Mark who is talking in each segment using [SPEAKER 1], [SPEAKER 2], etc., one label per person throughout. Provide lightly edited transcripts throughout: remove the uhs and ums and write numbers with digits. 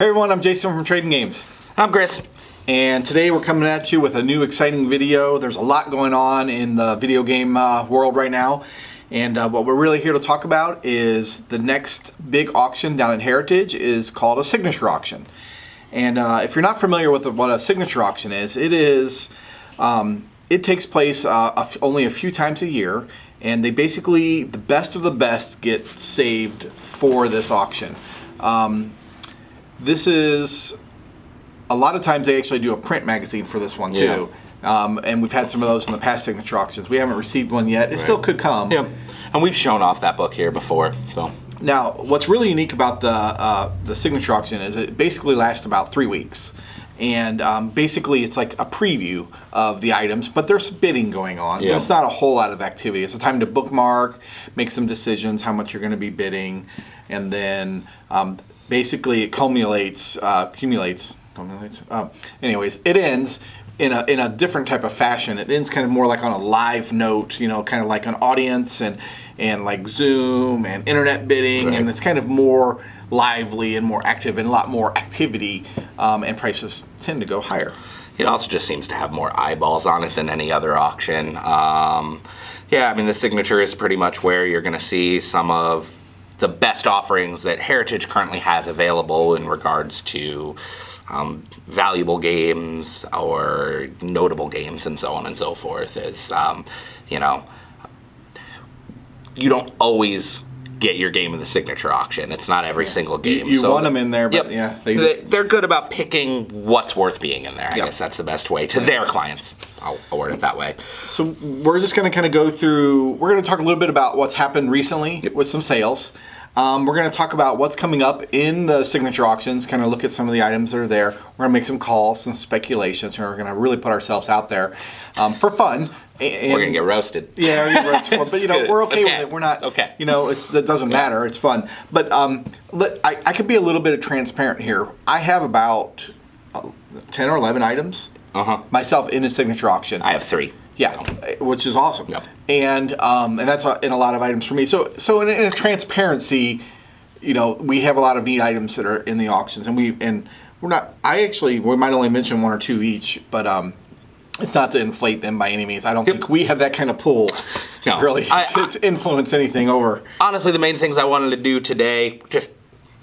[SPEAKER 1] Hey everyone, I'm Jason from Trading Games.
[SPEAKER 2] I'm Chris.
[SPEAKER 1] And today we're coming at you with a new exciting video. There's a lot going on in the video game world right now. And what we're really here to talk about is the next big auction down in Heritage is called a signature auction. And if you're not familiar with what a signature auction is, it takes place only a few times a year. And they basically, the best of the best get saved for this auction. This is, a lot of times they actually do a print magazine for this one too. Yeah. And we've had some of those in the past signature auctions. We haven't received one yet. It still could come.
[SPEAKER 2] Yeah. And we've shown off that book here before. So
[SPEAKER 1] now, what's really unique about the signature auction is it basically lasts about 3 weeks. And basically it's like a preview of the items, but there's bidding going on. Yeah. But it's not a whole lot of activity. It's a time to bookmark, make some decisions, how much you're going to be bidding, and then basically it anyways, it ends in a different type of fashion. It ends kind of more like on a live note, you know, kind of like an audience and like Zoom and internet bidding, right. And it's kind of more lively and more active and a lot more activity, and prices tend to go higher.
[SPEAKER 2] It also just seems to have more eyeballs on it than any other auction. Yeah, I mean, the signature is pretty much where you're going to see some of the best offerings that Heritage currently has available in regards to valuable games or notable games and so on and so forth. You know, you don't always get your game in the signature auction. It's not every single game.
[SPEAKER 1] You want them in there, but yeah.
[SPEAKER 2] They're good about picking what's worth being in there. I guess that's the best way to their clients. I'll word it that way.
[SPEAKER 1] So we're just going to kind of go through, we're going to talk a little bit about what's happened recently with some sales. We're going to talk about what's coming up in the signature auctions, kind of look at some of the items that are there. We're going to make some calls, some speculations, and we're going to really put ourselves out there for fun.
[SPEAKER 2] And we're going to get roasted.
[SPEAKER 1] Yeah, we're going to get roasted for it. But, you know, we're okay with it. We're not, you know, it doesn't matter. It's fun. But I could be a little bit transparent here. I have about 10 or 11 items myself in a signature auction.
[SPEAKER 2] I have 3.
[SPEAKER 1] Yeah, which is awesome. Yep. And that's in a lot of items for me. So in a transparency, you know, we have a lot of neat items that are in the auctions, and we're not. We might only mention 1 or 2 each, but it's not to inflate them by any means. I don't think we have that kind of pull, really, to influence anything over.
[SPEAKER 2] Honestly, the main things I wanted to do today, just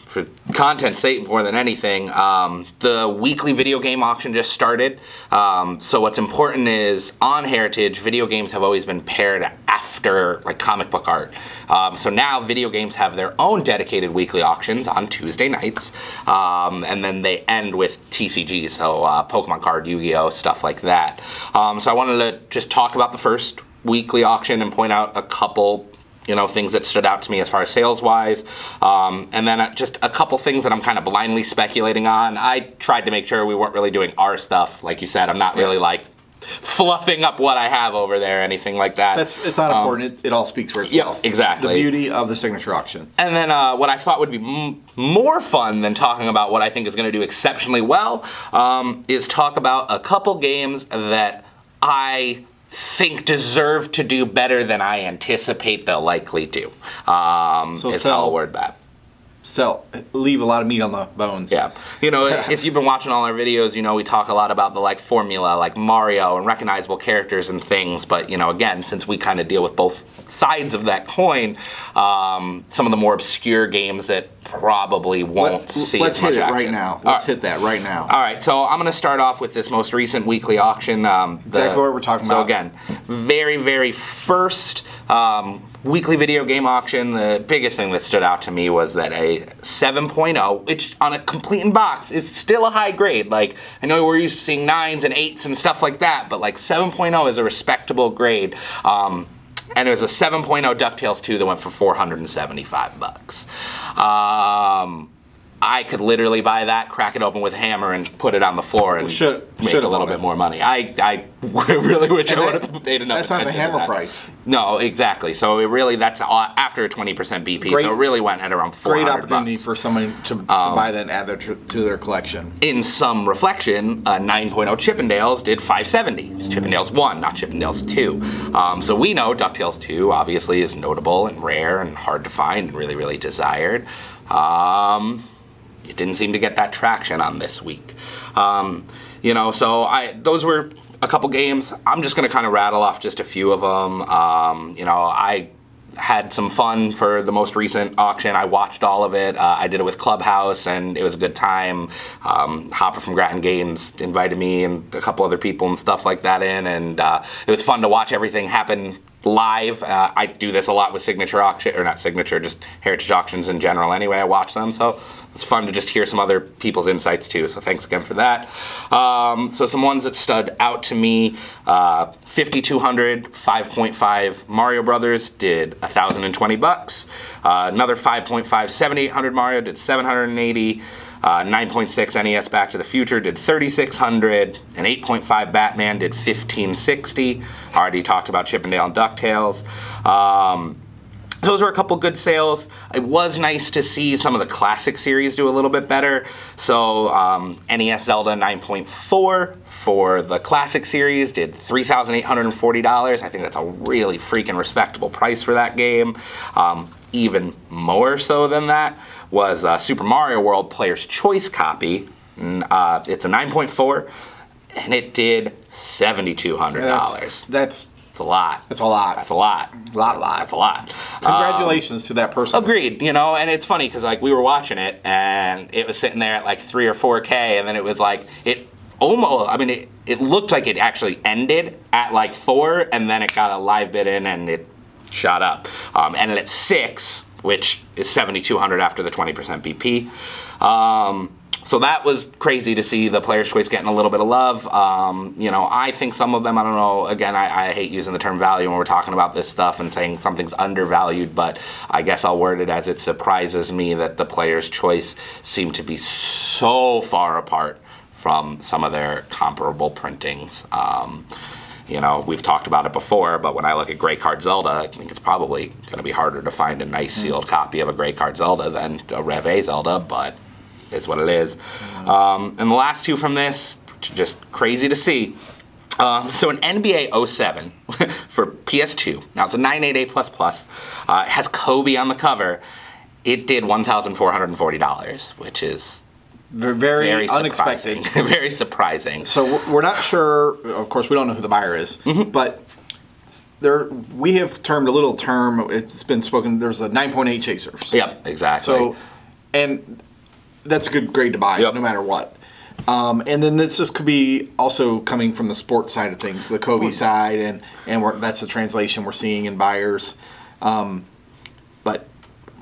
[SPEAKER 2] for content's sake more than anything, the weekly video game auction just started. So what's important is on Heritage, video games have always been paired after like comic book art. So now video games have their own dedicated weekly auctions on Tuesday nights. And then they end with TCGs, so Pokemon card, Yu-Gi-Oh, stuff like that. So I wanted to just talk about the first weekly auction and point out a couple things that stood out to me as far as sales-wise. And then just a couple things that I'm kind of blindly speculating on. I tried to make sure we weren't really doing our stuff. Like you said, I'm not really like fluffing up what I have over there or anything like that.
[SPEAKER 1] It's not important. It all speaks for itself.
[SPEAKER 2] Yeah, exactly.
[SPEAKER 1] The beauty of the signature auction.
[SPEAKER 2] And then what I thought would be more fun than talking about what I think is going to do exceptionally well is talk about a couple games that I think deserve to do better than I anticipate they'll likely do. Is how I'll word that.
[SPEAKER 1] Leave a lot of meat on the bones.
[SPEAKER 2] Yeah. You know, if you've been watching all our videos, you know we talk a lot about the like formula, like Mario and recognizable characters and things. But, you know, again, since we kind of deal with both sides of that coin, some of the more obscure games that probably won't see
[SPEAKER 1] Let's
[SPEAKER 2] as much
[SPEAKER 1] hit it
[SPEAKER 2] action.
[SPEAKER 1] right now. Let's hit that right now.
[SPEAKER 2] All right, so I'm going to start off with this most recent weekly auction.
[SPEAKER 1] Exactly what we're talking about.
[SPEAKER 2] So again, very, very first weekly video game auction. The biggest thing that stood out to me was that a 7.0, which on a complete in box is still a high grade. Like, I know we're used to seeing 9s and 8s and stuff like that, but like 7.0 is a respectable grade. And it was a 7.0 DuckTales 2 that went for $475. I could literally buy that, crack it open with a hammer, and put it on the floor and make a little bit more money. I really wish I would have paid enough.
[SPEAKER 1] That's not the hammer price.
[SPEAKER 2] No, exactly. So it really, that's after a 20% BP. So it really went at around $400.
[SPEAKER 1] Great opportunity for somebody to buy that and add that to their collection.
[SPEAKER 2] In some reflection, 9.0 Chippendales did $570. It's Chippendales 1, not Chippendales 2. So we know DuckTales 2 obviously is notable and rare and hard to find and really, really desired. it didn't seem to get that traction on this week. So those were a couple games. I'm just going to kind of rattle off just a few of them. I had some fun for the most recent auction. I watched all of it. I did it with Clubhouse, and it was a good time. Hopper from Grattan Games invited me and a couple other people and stuff like that in, and it was fun to watch everything happen live. I do this a lot with Signature Auction, or not Signature, just Heritage Auctions in general anyway. I watch them, so it's fun to just hear some other people's insights too, so thanks again for that. So some ones that stood out to me, 5200 5.5 Mario Brothers did $1,020. Another 5.5 7800 Mario did $780. 9.6 NES Back to the Future did $3,600, and 8.5 Batman did $1,560. Already talked about Chippendale and DuckTales. Those were a couple good sales. It was nice to see some of the classic series do a little bit better. So NES Zelda 9.4 for the classic series did $3,840. I think that's a really freaking respectable price for that game. Even more so than that was Super Mario World Player's Choice copy. It's a 9.4, and it did $7,200.
[SPEAKER 1] That's
[SPEAKER 2] a lot.
[SPEAKER 1] That's a lot.
[SPEAKER 2] That's a lot.
[SPEAKER 1] Lot.
[SPEAKER 2] That's a lot.
[SPEAKER 1] Congratulations to that person.
[SPEAKER 2] Agreed. And it's funny because we were watching it, and it was sitting there at 3 or 4K, and then it was it almost. It looked like it actually ended at 4, and then it got a live bid in, and it shot up. Ended at 6, which is $7,200 after the 20% BP. So that was crazy to see the Player's Choice getting a little bit of love. I think some of them, I don't know, again, I hate using the term value when we're talking about this stuff and saying something's undervalued, but I guess I'll word it as it surprises me that the Player's Choice seem to be so far apart from some of their comparable printings. We've talked about it before, but when I look at Great Card Zelda, I think it's probably going to be harder to find a nice sealed copy of a Great Card Zelda than a Rev A Zelda, but it's what it is. And the last two from this, just crazy to see. So an NBA 07 for PS2. Now it's a 988++. It has Kobe on the cover. It did $1,440, which is
[SPEAKER 1] very unexpected.
[SPEAKER 2] Very surprising.
[SPEAKER 1] So we're not sure. Of course, we don't know who the buyer is, but we have termed a little term. It's been spoken. There's a 9.8 chasers.
[SPEAKER 2] Yep, exactly.
[SPEAKER 1] So, and that's a good grade to buy, no matter what. And then this just could be also coming from the sports side of things, the Kobe side, and that's the translation we're seeing in buyers. But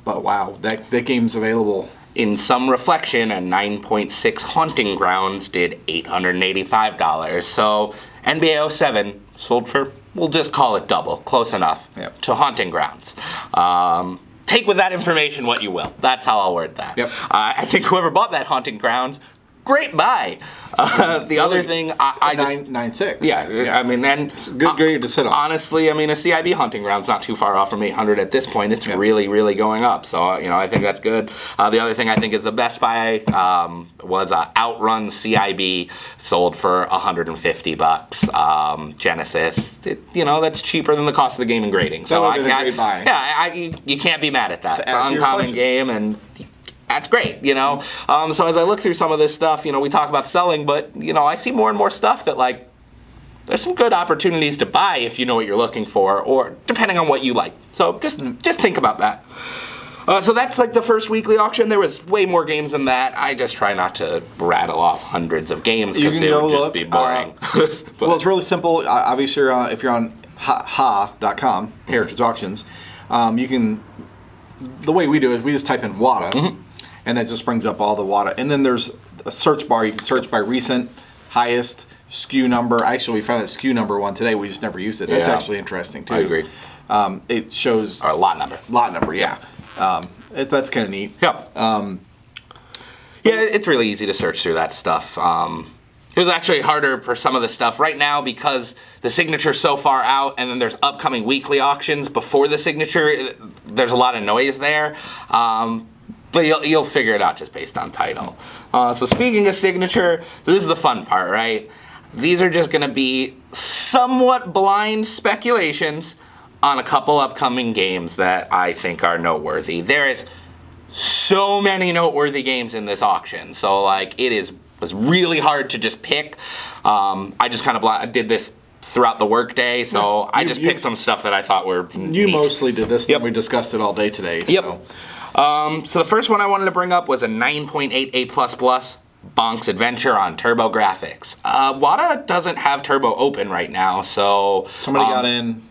[SPEAKER 1] wow, that game's available.
[SPEAKER 2] In some reflection, a 9.6 Haunting Grounds did $885. So NBA 07 sold for, we'll just call it double, close enough to Haunting Grounds. Take with that information what you will. That's how I'll word that.
[SPEAKER 1] Yep.
[SPEAKER 2] I think whoever bought that Haunting Grounds, great buy. The other thing, I just
[SPEAKER 1] 9.6.
[SPEAKER 2] Yeah, and
[SPEAKER 1] good grade to sit on.
[SPEAKER 2] Honestly, a CIB Hunting Ground's not too far off from 800 at this point. It's really, really going up. So I think that's good. The other thing I think is the best buy was Outrun CIB, sold for $150. Genesis, that's cheaper than the cost of the game and grading. So
[SPEAKER 1] that would have been a great buy.
[SPEAKER 2] Yeah, you can't be mad at that. It's an uncommon game, and that's great, So as I look through some of this stuff, we talk about selling, but, I see more and more stuff that, there's some good opportunities to buy if you know what you're looking for, or depending on what you like. So just think about that. So that's the first weekly auction. There was way more games than that. I just try not to rattle off hundreds of games because it would just be boring.
[SPEAKER 1] Well, it's really simple. Obviously, if you're on ha.com, Heritage Auctions, you can, the way we do it is we just type in WATA, and that just brings up all the WATA. And then there's a search bar. You can search by recent, highest, SKU number. Actually, we found that SKU number one today. We just never used it. That's actually interesting, too.
[SPEAKER 2] I agree.
[SPEAKER 1] It shows...
[SPEAKER 2] Or lot number.
[SPEAKER 1] Lot number, yeah. That's kind of neat.
[SPEAKER 2] Yep. It's really easy to search through that stuff. It was actually harder for some of the stuff right now because the signature's so far out, and then there's upcoming weekly auctions before the signature. There's a lot of noise there. But you'll figure it out just based on title. So speaking of signature, so this is the fun part, right? These are just going to be somewhat blind speculations on a couple upcoming games that I think are noteworthy. There is so many noteworthy games in this auction. So like was really hard to just pick. I just kind of did this throughout the workday, so I just picked some stuff that I thought were
[SPEAKER 1] You
[SPEAKER 2] neat.
[SPEAKER 1] mostly did this.
[SPEAKER 2] Yep.
[SPEAKER 1] We discussed it all day today. So.
[SPEAKER 2] Yep. So the first one I wanted to bring up was a 9.8 A++ Bonk's Adventure on Turbo Graphics. WATA doesn't have Turbo open right now, so
[SPEAKER 1] Somebody got in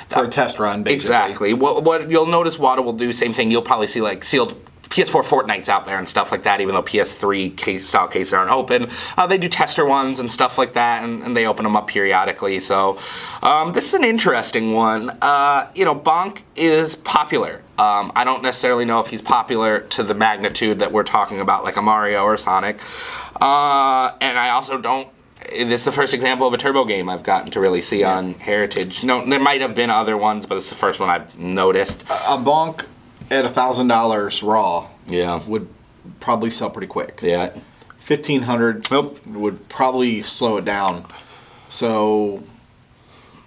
[SPEAKER 1] for a test run, basically.
[SPEAKER 2] Exactly. What you'll notice WATA will do, same thing. You'll probably see like sealed PS4 Fortnites out there and stuff like that, even though PS3 style cases aren't open. They do tester ones and stuff like that, and they open them up periodically. So this is an interesting one. Bonk is popular. I don't necessarily know if he's popular to the magnitude that we're talking about, like a Mario or Sonic. And I also don't. This is the first example of a Turbo game I've gotten to really see on Heritage. No, there might have been other ones, but it's the first one I've noticed.
[SPEAKER 1] A Bonk at $1,000 raw would probably sell pretty quick.
[SPEAKER 2] Yeah.
[SPEAKER 1] $1,500 would probably slow it down. So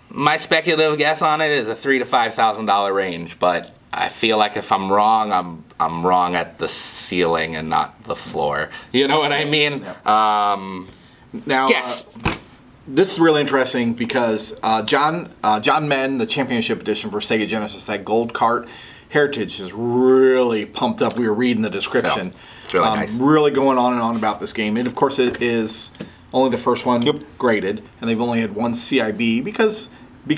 [SPEAKER 2] my speculative guess on it is a $3,000 to $5,000 range, but I feel like if I'm wrong, I'm wrong at the ceiling and not the floor. You know what I mean?
[SPEAKER 1] Yep. Now,
[SPEAKER 2] yes.
[SPEAKER 1] This is really interesting because John Men, the Championship Edition for Sega Genesis, that gold cart, Heritage is really pumped up. We were reading the description.
[SPEAKER 2] Yeah, it's really nice.
[SPEAKER 1] Really going on and on about this game. And of course, it is only the first one graded, and they've only had one CIB because we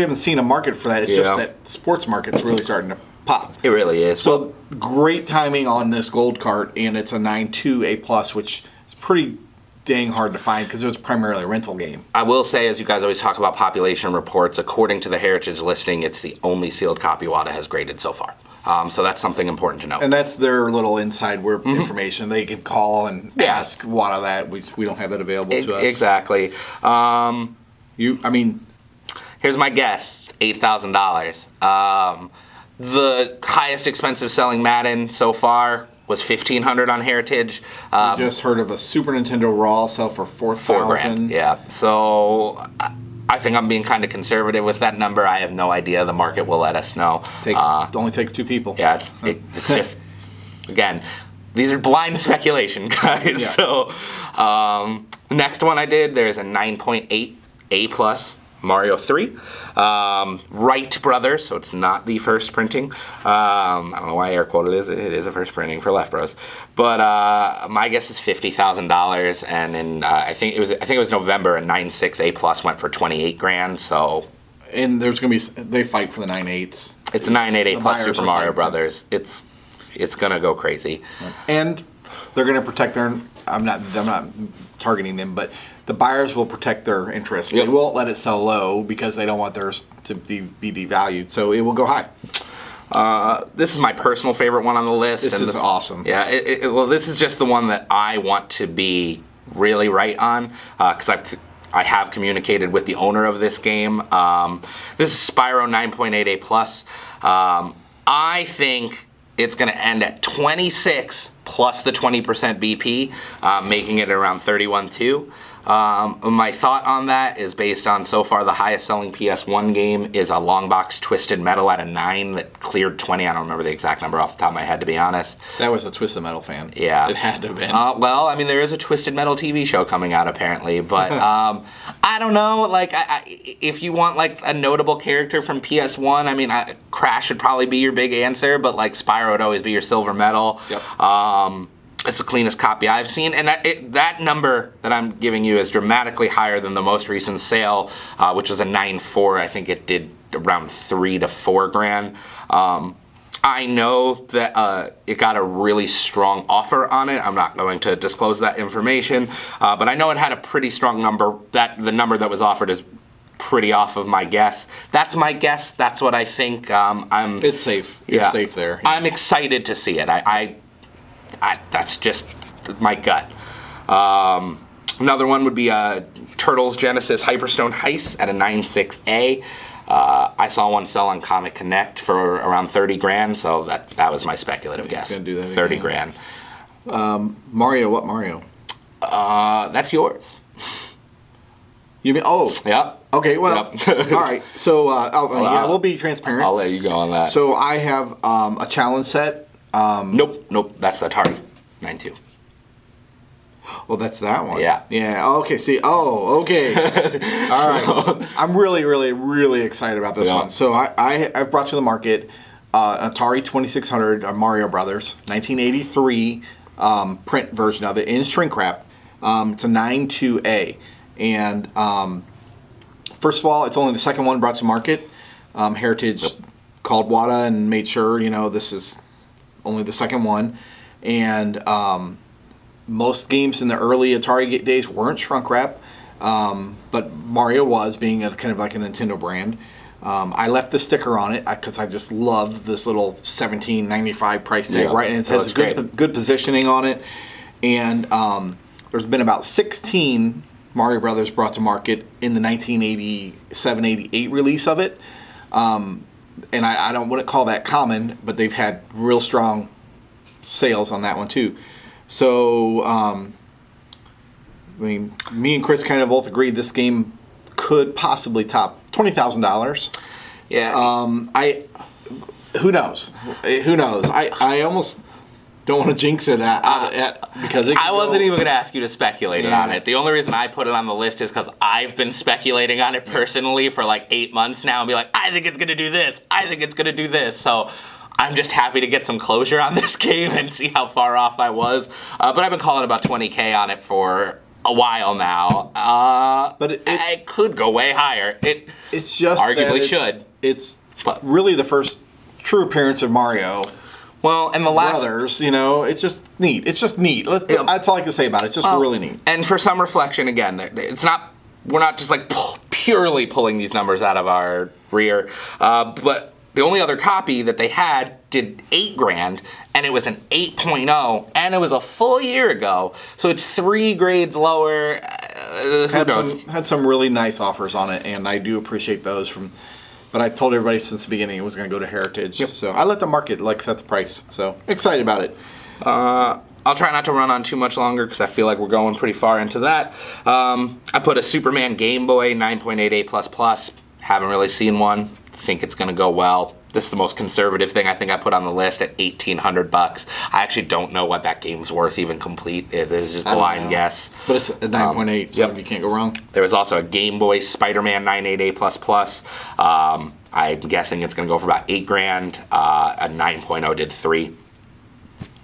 [SPEAKER 1] haven't seen a market for that. It's just that sports market's really starting to pop.
[SPEAKER 2] It really is.
[SPEAKER 1] So great timing on this gold cart, and it's a 9.2 A+, which is pretty dang hard to find because it was primarily a rental game.
[SPEAKER 2] I will say, as you guys always talk about population reports, according to the Heritage listing, it's the only sealed copy WATA has graded so far. So that's something important to know.
[SPEAKER 1] And that's their little inside information. They can call and ask WATA that. We don't have that available to us.
[SPEAKER 2] Exactly. Here's my guess. It's $8,000. The highest expensive selling Madden so far was $1,500 on Heritage.
[SPEAKER 1] We just heard of a Super Nintendo Raw sell for $4,000.
[SPEAKER 2] Yeah. So I think I'm being kind of conservative with that number. I have no idea. The market will let us know.
[SPEAKER 1] Only takes two people.
[SPEAKER 2] Yeah. It's just, again, these are blind speculation, guys.
[SPEAKER 1] Yeah.
[SPEAKER 2] So the next one I did, there's a 9.8 A+ Mario 3. Wright Brothers, so it's not the first printing. I don't know why air quote it is. It is a first printing for Left Bros. But my guess is $50,000, and in I think it was November, a 9.6 A+ went for $28,000. So.
[SPEAKER 1] And there's gonna be they fight for the 9.8s.
[SPEAKER 2] It's a 9.8 A+ Super Mario Brothers. It's gonna go crazy.
[SPEAKER 1] And they're gonna protect their. I'm not targeting them, but the buyers will protect their interest. Yep. They won't let it sell low because they don't want theirs to be devalued. So it will go high.
[SPEAKER 2] This is my personal favorite one on the list.
[SPEAKER 1] This is awesome.
[SPEAKER 2] Yeah. Well, this is just the one that I want to be really right on because I have communicated with the owner of this game. This is Spyro 9.8 A+. I think it's going to end at 26 plus the 20% BP, making it around 31.2. My thought on that is based on so far the highest selling PS1 game is a long box Twisted Metal at a 9 that cleared 20. I don't remember the exact number off the top of my head, to be honest.
[SPEAKER 1] That was a Twisted Metal fan.
[SPEAKER 2] Yeah.
[SPEAKER 1] It had to have been.
[SPEAKER 2] Well, I mean, there is a Twisted Metal TV show coming out apparently, but I don't know. Like, if you want like a notable character from PS1, I mean, Crash would probably be your big answer, but like Spyro would always be your silver medal.
[SPEAKER 1] Yep.
[SPEAKER 2] It's the cleanest copy I've seen, and that number that I'm giving you is dramatically higher than the most recent sale, which was a 9.4. I think it did around $3,000 to $4,000. I know that it got a really strong offer on it. I'm not going to disclose that information, but I know it had a pretty strong number. The number that was offered is pretty off of my guess. That's my guess. That's what I think.
[SPEAKER 1] It's safe. It's safe there. Yeah.
[SPEAKER 2] I'm excited to see it. That's just my gut. Another one would be Turtles Genesis Hyperstone Heist at a 9.6 A. I saw one sell on Comic Connect for around $30,000, so that was my speculative guess.
[SPEAKER 1] Gonna do that
[SPEAKER 2] $30,000.
[SPEAKER 1] Mario, what Mario?
[SPEAKER 2] That's yours.
[SPEAKER 1] You mean? Oh,
[SPEAKER 2] Yep.
[SPEAKER 1] Okay, well,
[SPEAKER 2] Yep.
[SPEAKER 1] all right. So we'll be transparent.
[SPEAKER 2] I'll let you go on that.
[SPEAKER 1] So I have a challenge set
[SPEAKER 2] Nope. That's the Atari 92.
[SPEAKER 1] Well, that's that one.
[SPEAKER 2] Yeah.
[SPEAKER 1] Yeah. Okay. See. Oh. Okay. All right. I'm really, really, really excited about this one. So I've brought to the market Atari 2600 Mario Brothers 1983 print version of it in shrink wrap. It's a 9.2A, and first of all, it's only the second one brought to market. Heritage called WATA and made sure this is only the second one, and most games in the early Atari days weren't shrunk wrap, but Mario was, being kind of like a Nintendo brand. I left the sticker on it because I just love this little $17.95 price tag, right? And it has good positioning on it. And there's been about 16 Mario Brothers brought to market in the 1987-88 release of it. And I wouldn't call that common, but they've had real strong sales on that one too. So, I mean, me and Chris kind of both agreed this game could possibly top $20,000.
[SPEAKER 2] Yeah.
[SPEAKER 1] Who knows? Who knows? I almost don't want to jinx it because
[SPEAKER 2] I wasn't even going to ask you to speculate on it. The only reason I put it on the list is because I've been speculating on it personally for like 8 months now and be like, I think it's going to do this. I think it's going to do this. So I'm just happy to get some closure on this game and see how far off I was. But I've been calling about $20K on it for a while now. But it could go way higher.
[SPEAKER 1] It's just
[SPEAKER 2] arguably should.
[SPEAKER 1] It's really the first true appearance of Mario.
[SPEAKER 2] Well, and the last
[SPEAKER 1] Brothers, it's just neat. It's just neat. That's all I can say about it. It's just really neat.
[SPEAKER 2] And for some reflection, again, we're not just like purely pulling these numbers out of our rear, but the only other copy that they had did $8,000, and it was an 8.0, and it was a full year ago, so it's 3 grades lower.
[SPEAKER 1] Had some really nice offers on it, and I do appreciate those But I told everybody since the beginning it was going to go to Heritage. Yep. So I let the market set the price. So excited about it.
[SPEAKER 2] I'll try not to run on too much longer because I feel like we're going pretty far into that. I put a Superman Game Boy 9.88++. Haven't really seen one. Think it's going to go well. This is the most conservative thing I think I put on the list at $1,800. I actually don't know what that game's worth even complete. There's just blind guess.
[SPEAKER 1] But it's a 9.8, so you can't go wrong.
[SPEAKER 2] There was also a Game Boy Spider-Man 988++. I'm guessing it's going to go for about $8,000. A 9.0 did 3.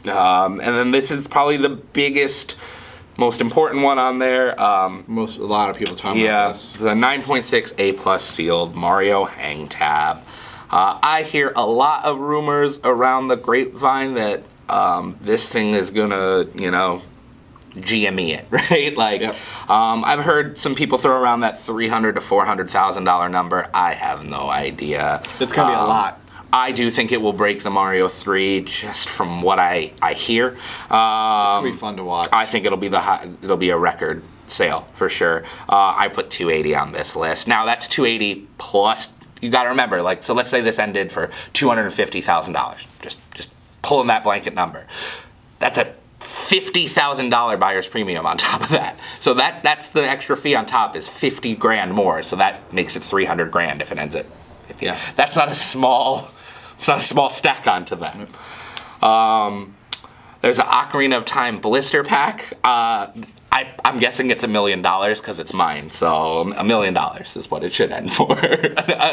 [SPEAKER 2] And then this is probably the biggest, most important one on there.
[SPEAKER 1] A lot of people talking about this.
[SPEAKER 2] The 9.6 A+ sealed Mario Hang Tab. I hear a lot of rumors around the grapevine that this thing is gonna, GME it, right? I've heard some people throw around that $300,000 to $400,000 number. I have no idea.
[SPEAKER 1] It's gonna be a lot.
[SPEAKER 2] I do think it will break the Mario 3, just from what I hear. It's
[SPEAKER 1] gonna be fun to watch.
[SPEAKER 2] I think it'll be a record sale for sure. I put $280 on this list. Now that's $280 plus. You got to remember, so let's say this ended for $250,000. Just pulling that blanket number. That's a $50,000 buyer's premium on top of that. So that's the extra fee on top is $50,000 more. So that makes it $300,000 if it ends at $50,000.
[SPEAKER 1] Yeah.
[SPEAKER 2] That's not a small stack onto that. There's an Ocarina of Time blister pack. I'm guessing it's $1 million because it's mine, so $1 million is what it should end for.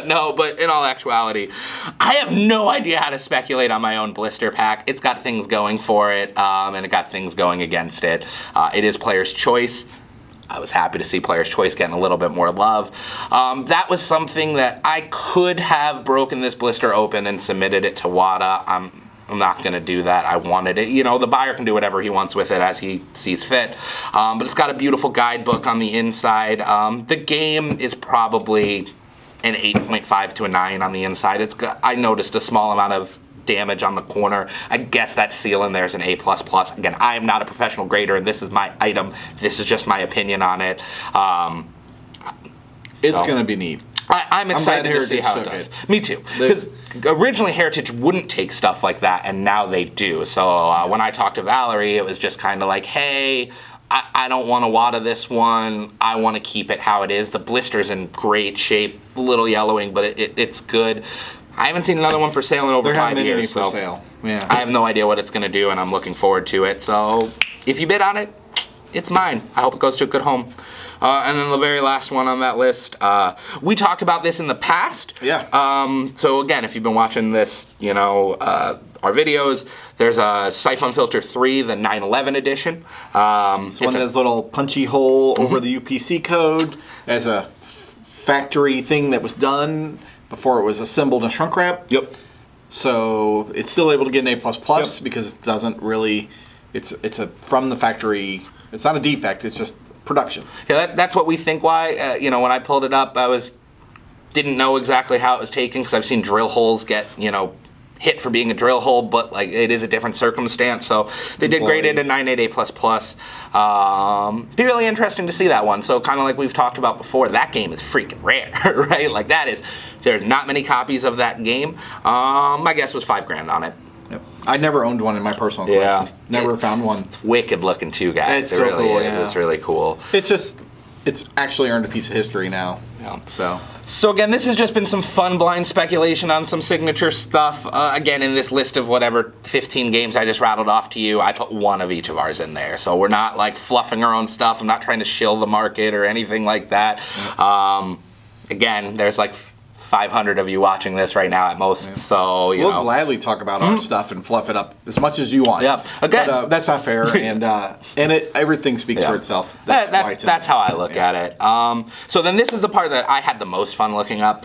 [SPEAKER 2] No, but in all actuality, I have no idea how to speculate on my own blister pack. It's got things going for it, and it got things going against it. It is Player's Choice. I was happy to see Player's Choice getting a little bit more love. That was something that I could have broken this blister open and submitted it to WATA. I'm not going to do that. I wanted it. The buyer can do whatever he wants with it as he sees fit. But it's got a beautiful guidebook on the inside. The game is probably an 8.5 to a 9 on the inside. I noticed a small amount of damage on the corner. I guess that seal in there is an A++. Again, I am not a professional grader, and this is my item. This is just my opinion on it.
[SPEAKER 1] It's going to be neat.
[SPEAKER 2] I'm excited to see how it does. Me too. Because originally Heritage wouldn't take stuff like that, and now they do. So when I talked to Valerie, it was just kind of like, hey, I don't want to WATA this one. I want to keep it how it is. The blister's in great shape, a little yellowing, but it's good. I haven't seen another one for sale in over
[SPEAKER 1] There haven't
[SPEAKER 2] 5
[SPEAKER 1] been any
[SPEAKER 2] years.
[SPEAKER 1] for
[SPEAKER 2] So
[SPEAKER 1] sale. Yeah.
[SPEAKER 2] I have no idea what it's going to do, and I'm looking forward to it. So if you bid on it, it's mine. I hope it goes to a good home. And then the very last one on that list, we talked about this in the past.
[SPEAKER 1] Yeah.
[SPEAKER 2] So again, if you've been watching this, our videos, there's a Siphon Filter 3, the 911 edition.
[SPEAKER 1] It's one that's little punchy hole over the UPC code as a factory thing that was done before it was assembled and shrunk wrap.
[SPEAKER 2] Yep.
[SPEAKER 1] So it's still able to get an A++ because it doesn't really, it's from the factory. It's not a defect. It's just production.
[SPEAKER 2] Yeah, that's what we think. Why? When I pulled it up, didn't know exactly how it was taken because I've seen drill holes get hit for being a drill hole, but like it is a different circumstance. So they did grade it a 988++. Be really interesting to see that one. So kind of like we've talked about before, that game is freaking rare, right? Like there's not many copies of that game. My guess was $5,000 on it.
[SPEAKER 1] Yep. I never owned one in my personal collection.
[SPEAKER 2] Yeah.
[SPEAKER 1] Never found one.
[SPEAKER 2] It's wicked looking too, guys.
[SPEAKER 1] It's
[SPEAKER 2] it
[SPEAKER 1] so
[SPEAKER 2] really
[SPEAKER 1] cool,
[SPEAKER 2] is.
[SPEAKER 1] yeah.
[SPEAKER 2] It's really cool.
[SPEAKER 1] It's actually earned a piece of history now.
[SPEAKER 2] Yeah.
[SPEAKER 1] So
[SPEAKER 2] again, this has just been some fun blind speculation on some signature stuff. Again, in this list of whatever 15 games I just rattled off to you, I put one of each of ours in there. So we're not like fluffing our own stuff. I'm not trying to shill the market or anything like that. Again, there's like 500 of you watching this right now at most, so
[SPEAKER 1] we'll gladly talk about our stuff and fluff it up as much as you want.
[SPEAKER 2] Yeah, again,
[SPEAKER 1] but, that's not fair, and everything speaks for itself.
[SPEAKER 2] That's how I look at it. So then this is the part that I had the most fun looking up.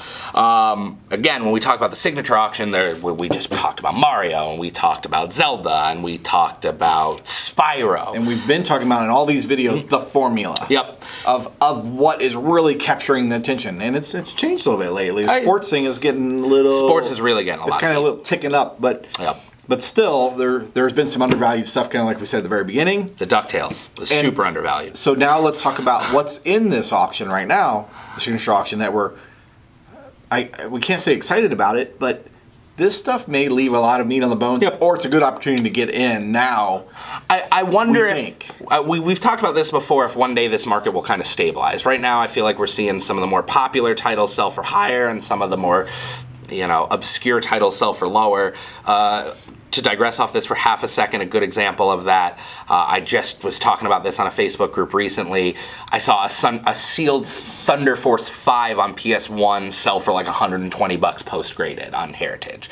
[SPEAKER 2] Again, when we talk about the signature auction, we just talked about Mario, and we talked about Zelda, and we talked about Spyro,
[SPEAKER 1] and we've been talking about in all these videos the formula.
[SPEAKER 2] Yep.
[SPEAKER 1] Of what is really capturing the attention, and it's changed a little bit lately. The sports thing is getting a little.
[SPEAKER 2] Sports is really getting a lot.
[SPEAKER 1] It's kind of a little ticking up, but.
[SPEAKER 2] Yep.
[SPEAKER 1] But still, there's been some undervalued stuff, kind of like we said at the very beginning.
[SPEAKER 2] The DuckTales was super undervalued.
[SPEAKER 1] So now let's talk about what's in this auction right now, the signature auction, that we can't say excited about it, but this stuff may leave a lot of meat on the bones, or it's a good opportunity to get in now.
[SPEAKER 2] I wonder if we've talked about this before. If one day this market will kind of stabilize. Right now, I feel like we're seeing some of the more popular titles sell for higher, and some of the more obscure titles sell for lower. To digress off this for half a second, a good example of that, I just was talking about this on a Facebook group recently. I saw a sealed Thunder Force 5 on PS1 sell for like $120 post-graded on Heritage.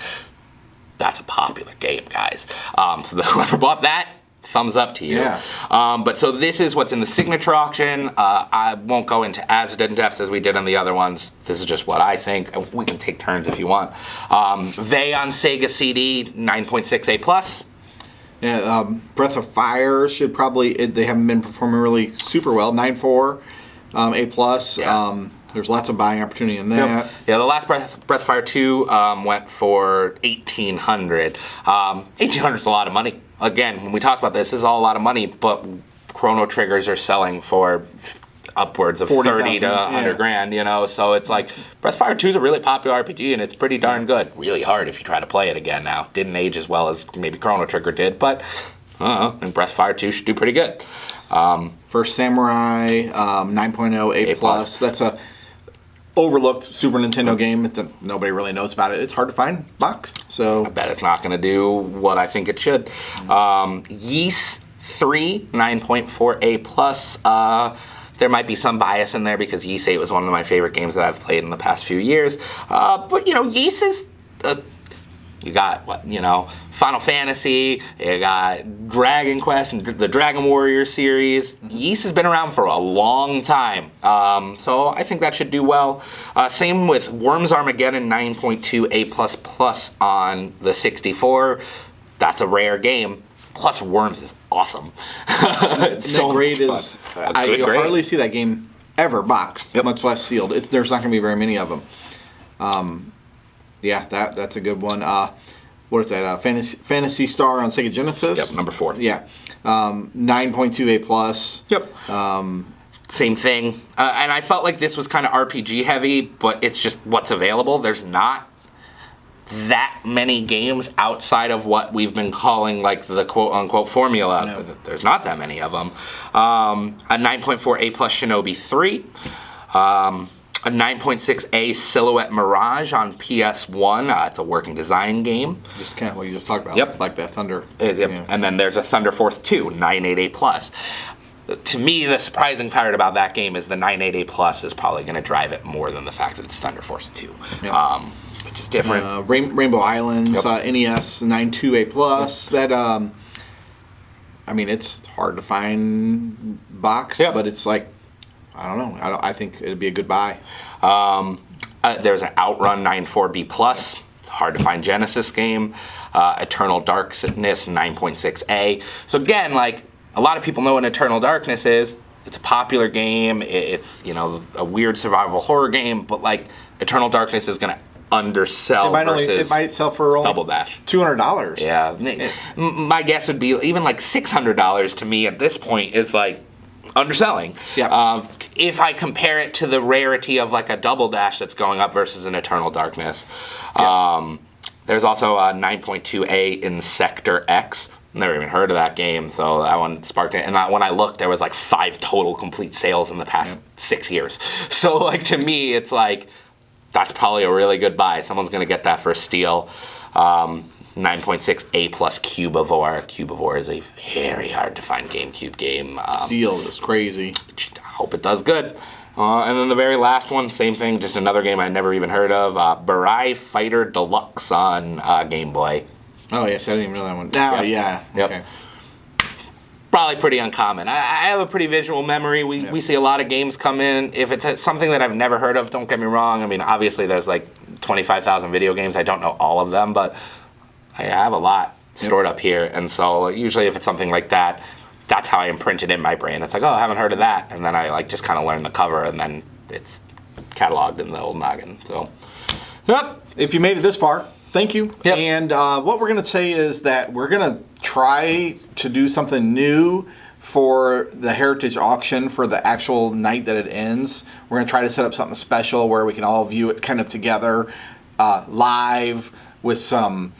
[SPEAKER 2] That's a popular game, guys. So whoever bought that, thumbs up to you.
[SPEAKER 1] Yeah.
[SPEAKER 2] But so this is what's in the signature auction. I won't go into as in-depth as we did on the other ones. This is just what I think. We can take turns if you want. They on Sega CD, 9.6 A+.
[SPEAKER 1] Yeah, Breath of Fire should probably, they haven't been performing really super well. 9.4 A+.
[SPEAKER 2] Yeah.
[SPEAKER 1] There's lots of buying opportunity in that.
[SPEAKER 2] Yep. Yeah, the last Breath of Fire 2 went for $1,800. $1,800 is a lot of money. Again, when we talk about this is all a lot of money, but Chrono Triggers are selling for upwards of 30 to 100 grand, so it's like Breath of Fire 2 is a really popular RPG, and it's pretty darn good. Really hard if you try to play it again now. Didn't age as well as maybe Chrono Trigger did, but and Breath of Fire 2 should do pretty good.
[SPEAKER 1] First Samurai, 9.0 A+. That's a overlooked Super Nintendo game. Nobody really knows about it. It's hard to find boxed. So
[SPEAKER 2] I bet it's not going to do what I think it should. Ys 3, 9.4 A+. There might be some bias in there because Ys 8 was one of my favorite games that I've played in the past few years. But Ys is you got Final Fantasy, you got Dragon Quest and the Dragon Warrior series. Ys has been around for a long time, so I think that should do well. Same with Worms Armageddon, 9.2 A++ on the 64. That's a rare game. Plus, Worms is awesome.
[SPEAKER 1] It's so great. I hardly see that game ever boxed, much less sealed. There's not going to be very many of them. Yeah, that's a good one. What is that? Fantasy Star on Sega Genesis.
[SPEAKER 2] Yep, number 4.
[SPEAKER 1] Yeah, 9.2 A+.
[SPEAKER 2] Yep. Same thing. And I felt like this was kind of RPG heavy, but it's just what's available. There's not that many games outside of what we've been calling like the quote-unquote formula. No. There's not that many of them. A 9.4 A+ Shinobi 3. a 9.6A Silhouette Mirage on PS1. It's a working design game.
[SPEAKER 1] Just kind of what you just talked about.
[SPEAKER 2] Yep.
[SPEAKER 1] Like that Thunder.
[SPEAKER 2] Yep.
[SPEAKER 1] Yeah.
[SPEAKER 2] And then there's a Thunder Force 2, 988 Plus. To me, the surprising part about that game is the 988 Plus is probably going to drive it more than the fact that it's Thunder Force 2.
[SPEAKER 1] Yep.
[SPEAKER 2] Which is different.
[SPEAKER 1] Rainbow Islands,
[SPEAKER 2] Yep.
[SPEAKER 1] NES 92A Plus. That I mean, it's hard to find box,
[SPEAKER 2] Yep.
[SPEAKER 1] but it's like, I don't know. I think it'd be a good buy.
[SPEAKER 2] There's an Outrun 94B Plus. It's a hard to find Genesis game. Eternal Darkness 9.6A. So again, like, a lot of people know what Eternal Darkness is. It's a popular game. It's, you know, a weird survival horror game, but like Eternal Darkness is going to undersell
[SPEAKER 1] It might sell for only
[SPEAKER 2] Double Dash.
[SPEAKER 1] $200.
[SPEAKER 2] Yeah. My guess would be even like $600 to me at this point is like underselling.
[SPEAKER 1] Yeah.
[SPEAKER 2] If I compare it to the rarity of like a Double Dash that's going up versus an Eternal Darkness.
[SPEAKER 1] Yeah.
[SPEAKER 2] There's also a 9.2A in Sector X. Never even heard of that game, so that one sparked it. And when I looked, there was like 5 total complete sales in the past 6 years. So like to me, it's like, that's probably a really good buy. Someone's going to get that for a steal. 9.6A plus Cubivore. Cubivore is a very hard to find GameCube game.
[SPEAKER 1] Sealed is crazy.
[SPEAKER 2] I hope it does good. And then the very last one, same thing, just another game I never even heard of. Barai Fighter Deluxe on Game Boy.
[SPEAKER 1] Oh, yes, I didn't even know that one. Now, yeah.
[SPEAKER 2] Yep.
[SPEAKER 1] Okay.
[SPEAKER 2] Probably pretty uncommon. I have a pretty visual memory. We see a lot of games come in. If it's something that I've never heard of, don't get me wrong. I mean, obviously there's like 25,000 video games. I don't know all of them, but I have a lot stored up here. And so usually if it's something like that, that's how I imprint it in my brain. It's like, oh, I haven't heard of that. And then I like just kind of learn the cover, and then it's cataloged in the old noggin. So, yep.
[SPEAKER 1] If you made it this far, thank you.
[SPEAKER 2] Yep.
[SPEAKER 1] And what we're going to say is that we're going to try to do something new for the Heritage Auction for the actual night that it ends. We're going to try to set up something special where we can all view it kind of together, live, with some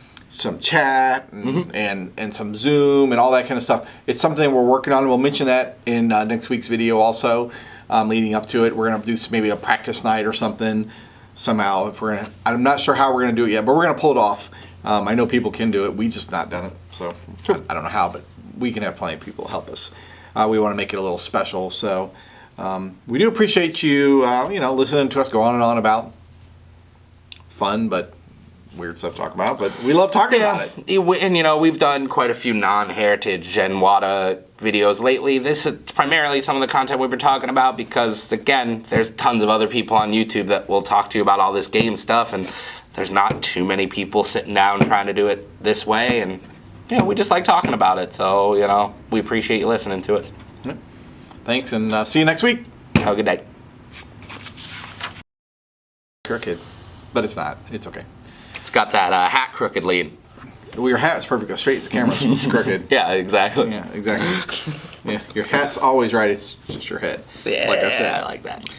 [SPEAKER 1] chat and some Zoom and all that kind of stuff. It's something we're working on. We'll mention that in next week's video also, leading up to it. We're going to do maybe a practice night or something somehow. I'm not sure how we're going to do it yet, but we're going to pull it off. I know people can do it. We just not done it, so I don't know how, but we can have plenty of people help us. We want to make it a little special, so we do appreciate you, listening to us go on and on about fun, but weird stuff to talk about, but we love talking about it.
[SPEAKER 2] And we've done quite a few non-Heritage and WATA videos lately. This is primarily some of the content we've been talking about because, again, there's tons of other people on YouTube that will talk to you about all this game stuff, and there's not too many people sitting down trying to do it this way, and we just like talking about it, so we appreciate you listening to us.
[SPEAKER 1] Thanks, and see you next week.
[SPEAKER 2] Have a good day.
[SPEAKER 1] Crooked, but it's not. It's okay.
[SPEAKER 2] It's got that hat crooked lean.
[SPEAKER 1] Well, your hat's perfect. Go straight to the camera, so it's crooked.
[SPEAKER 2] Yeah, exactly.
[SPEAKER 1] Yeah, exactly. Yeah, your hat's always right. It's just your head.
[SPEAKER 2] Yeah,
[SPEAKER 1] like I said.
[SPEAKER 2] I like that.